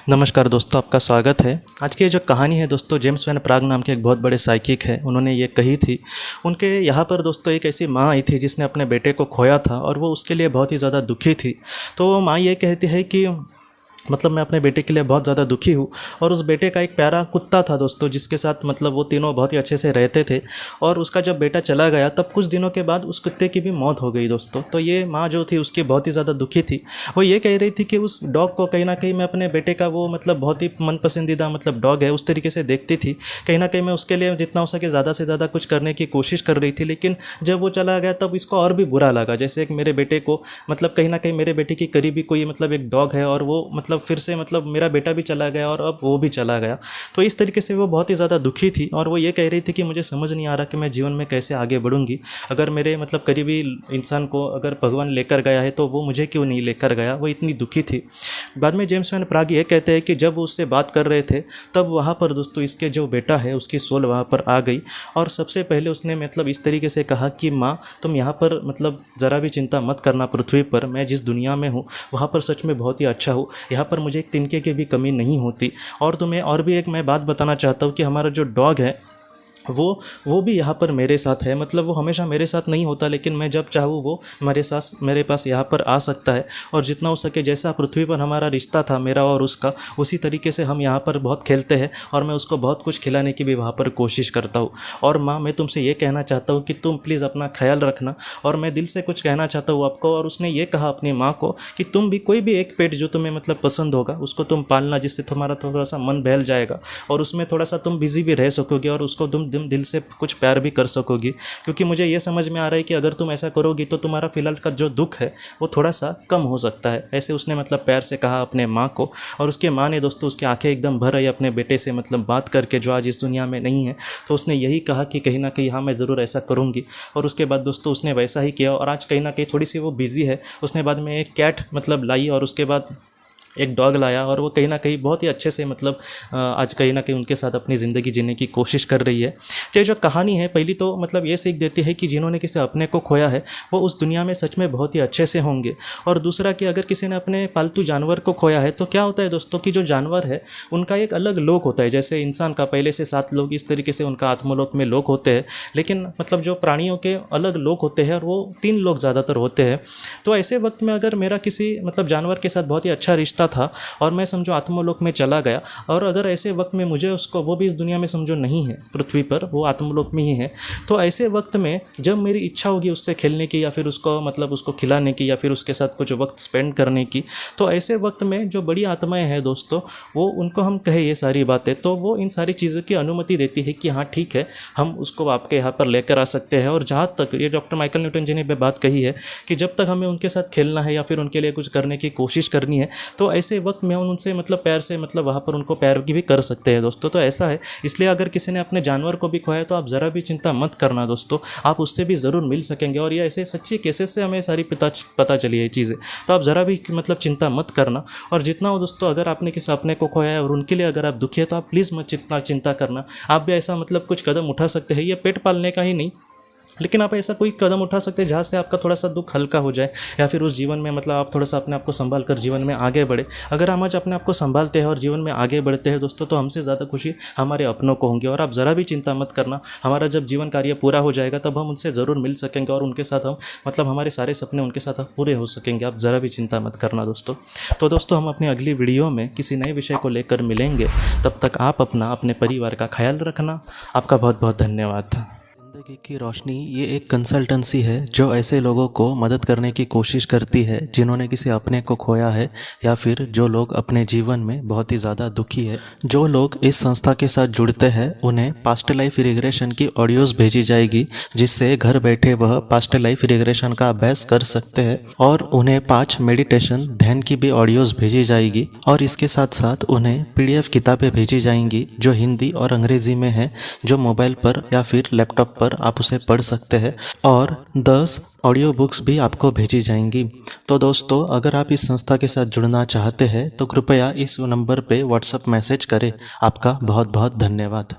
नमस्कार दोस्तों, आपका स्वागत है। आज की ये जो कहानी है दोस्तों, जेम्स वैन प्राग नाम के एक बहुत बड़े साइकिक है, उन्होंने ये कही थी। उनके यहाँ पर दोस्तों एक ऐसी माँ आई थी जिसने अपने बेटे को खोया था और वो उसके लिए बहुत ही ज़्यादा दुखी थी। तो वो माँ ये कहती है कि मैं अपने बेटे के लिए बहुत ज़्यादा दुखी हूँ। और उस बेटे का एक प्यारा कुत्ता था दोस्तों, जिसके साथ वो तीनों बहुत ही अच्छे से रहते थे। और उसका जब बेटा चला गया तब कुछ दिनों के बाद उस कुत्ते की भी मौत हो गई दोस्तों। तो ये माँ जो थी उसकी बहुत ही ज़्यादा दुखी थी। वो ये कह रही थी कि उस डॉग को कहीं ना कहीं मैं अपने बेटे का वो बहुत ही मन पसंदीदा डॉग है, उस तरीके से देखती थी। कहीं ना कहीं मैं उसके लिए जितना हो सके ज़्यादा से ज़्यादा कुछ करने की कोशिश कर रही थी। लेकिन जब वो चला गया तब इसको और भी बुरा लगा, जैसे एक मेरे बेटे को कहीं ना कहीं मेरे बेटे की करीबी कोई एक डॉग है और वो फिर से मेरा बेटा भी चला गया और अब वो भी चला गया। तो इस तरीके से वो बहुत ही ज़्यादा दुखी थी और वो ये कह रही थी कि मुझे समझ नहीं आ रहा कि मैं जीवन में कैसे आगे बढ़ूंगी। अगर मेरे करीबी इंसान को अगर भगवान लेकर गया है तो वो मुझे क्यों नहीं लेकर गया। वो इतनी दुखी थी। बाद में जेम्स वैन प्राग ये कहते हैं कि जब उससे बात कर रहे थे तब वहाँ पर दोस्तों इसके जो बेटा है उसकी सोल वहाँ पर आ गई। और सबसे पहले उसने इस तरीके से कहा कि माँ, तुम यहाँ पर ज़रा भी चिंता मत करना। पृथ्वी पर मैं जिस दुनिया में हूँ वहाँ पर सच में बहुत ही अच्छा हूँ। यहाँ पर मुझे एक तिनके की भी कमी नहीं होती। और तुम्हें और भी एक मैं बात बताना चाहता हूँ कि हमारा जो डॉग है वो भी यहाँ पर मेरे साथ है। वो हमेशा मेरे साथ नहीं होता, लेकिन मैं जब चाहूँ वो मेरे पास यहाँ पर आ सकता है। और जितना हो सके जैसा पृथ्वी पर हमारा रिश्ता था मेरा और उसका, उसी तरीके से हम यहाँ पर बहुत खेलते हैं और मैं उसको बहुत कुछ खिलाने की भी वहाँ पर कोशिश करता हूँ। और माँ, मैं तुमसे ये कहना चाहता हूँ कि तुम प्लीज़ अपना ख्याल रखना। और मैं दिल से कुछ कहना चाहता हूँ आपको। और उसने ये कहा अपनी माँ को कि तुम भी कोई भी एक पेट जो तुम्हें पसंद होगा उसको तुम पालना, जिससे तुम्हारा थोड़ा सा मन बहल जाएगा और उसमें थोड़ा सा तुम बिजी भी रह सकोगे और उसको तुम दिल से कुछ प्यार भी कर सकोगी। क्योंकि मुझे ये समझ में आ रहा है कि अगर तुम ऐसा करोगी तो तुम्हारा फिलहाल का जो दुख है वो थोड़ा सा कम हो सकता है। ऐसे उसने प्यार से कहा अपने माँ को। और उसके माँ ने दोस्तों, उसकी आंखें एकदम भर आई अपने बेटे से बात करके, जो आज इस दुनिया में नहीं है। तो उसने यही कहा कि कहीं ना कहीं हाँ, मैं ज़रूर ऐसा करूँगी। और उसके बाद दोस्तों उसने वैसा ही किया। और आज कहीं ना कहीं थोड़ी सी वो बिज़ी है। उसने बाद में एक कैट लाई और उसके बाद एक डॉग लाया और वो कहीं ना कहीं बहुत ही अच्छे से आज कहीं ना कहीं उनके साथ अपनी ज़िंदगी जीने की कोशिश कर रही है। तो ये जो कहानी है पहली तो ये सीख देती है कि जिन्होंने किसी अपने को खोया है वो उस दुनिया में सच में बहुत ही अच्छे से होंगे। और दूसरा कि अगर किसी ने अपने पालतू जानवर को खोया है तो क्या होता है दोस्तों कि जो जानवर है उनका एक अलग लोक होता है। जैसे इंसान का पहले से 7 लोग, इस तरीके से उनका आत्मलोक में लोक होते हैं। लेकिन जो प्राणियों के अलग लोक होते हैं और वो 3 लोग ज़्यादातर होते हैं। तो ऐसे वक्त में अगर मेरा किसी जानवर के साथ बहुत ही अच्छा रिश्ता था और मैं समझो आत्मलोक में चला गया, और अगर ऐसे वक्त में मुझे उसको, वो भी इस दुनिया में समझो नहीं है पृथ्वी पर, वो आत्मलोक में ही है। तो ऐसे वक्त में जब मेरी इच्छा होगी उससे खेलने की या फिर उसको उसको खिलाने की या फिर उसके साथ कुछ वक्त स्पेंड करने की, तो ऐसे वक्त में जो बड़ी आत्माएं हैं दोस्तों, वो उनको हम कहे ये सारी बातें, तो वो इन सारी चीज़ों की अनुमति देती है कि हाँ ठीक है, हम उसको आपके यहाँ पर लेकर आ सकते हैं। और जहाँ तक ये डॉक्टर माइकल न्यूटन जी ने बात कही है कि जब तक हमें उनके साथ खेलना है या फिर उनके लिए कुछ करने की कोशिश करनी है, तो ऐसे वक्त में उनसे प्यार से वहाँ पर उनको प्यार की भी कर सकते हैं दोस्तों। तो ऐसा है। इसलिए अगर किसी ने अपने जानवर को भी खोया तो आप ज़रा भी चिंता मत करना दोस्तों, आप उससे भी ज़रूर मिल सकेंगे। और ये ऐसे सच्ची केसेस से हमें सारी पता चली है चीज़ें। तो आप ज़रा भी चिंता मत करना। और जितना हो दोस्तों, अगर आपने किसी अपने को खोया है और उनके लिए अगर आप दुखी है तो आप प्लीज़ मत चिंता करना। आप भी ऐसा कुछ कदम उठा सकते हैं। ये पेट पालने का ही नहीं, लेकिन आप ऐसा कोई कदम उठा सकते हैं जहाँ से आपका थोड़ा सा दुख हल्का हो जाए, या फिर उस जीवन में आप थोड़ा सा अपने आप को संभाल कर जीवन में आगे बढ़े। अगर हम आज अपने आप को संभालते हैं और जीवन में आगे बढ़ते हैं दोस्तों, तो हमसे ज़्यादा खुशी हमारे अपनों को होंगी। और आप ज़रा भी चिंता मत करना, हमारा जब जीवन कार्य पूरा हो जाएगा तब हम उनसे ज़रूर मिल सकेंगे और उनके साथ हम हमारे सारे सपने उनके साथ पूरे हो सकेंगे। आप ज़रा भी चिंता मत करना दोस्तों। तो दोस्तों, हम अपनी अगली वीडियो में किसी नए विषय को लेकर मिलेंगे। तब तक आप अपने परिवार का ख्याल रखना। आपका बहुत बहुत धन्यवाद। ज़िंदगी की रोशनी ये एक कंसल्टेंसी है जो ऐसे लोगों को मदद करने की कोशिश करती है जिन्होंने किसी अपने को खोया है, या फिर जो लोग अपने जीवन में बहुत ही ज़्यादा दुखी है। जो लोग इस संस्था के साथ जुड़ते हैं उन्हें पास्ट लाइफ रिग्रेशन की ऑडियोज़ भेजी जाएगी, जिससे घर बैठे वह पास्ट लाइफ रिग्रेशन का अभ्यास कर सकते हैं। और उन्हें 5 मेडिटेशन ध्यान की भी ऑडियोज़ भेजी जाएगी। और इसके साथ साथ उन्हें PDF किताबें भेजी जाएंगी जो हिंदी और अंग्रेज़ी में है, जो मोबाइल पर या फिर लैपटॉप पर आप उसे पढ़ सकते हैं। और 10 ऑडियो बुक्स भी आपको भेजी जाएंगी। तो दोस्तों, अगर आप इस संस्था के साथ जुड़ना चाहते हैं तो कृपया इस नंबर पे व्हाट्सएप मैसेज करें। आपका बहुत बहुत धन्यवाद।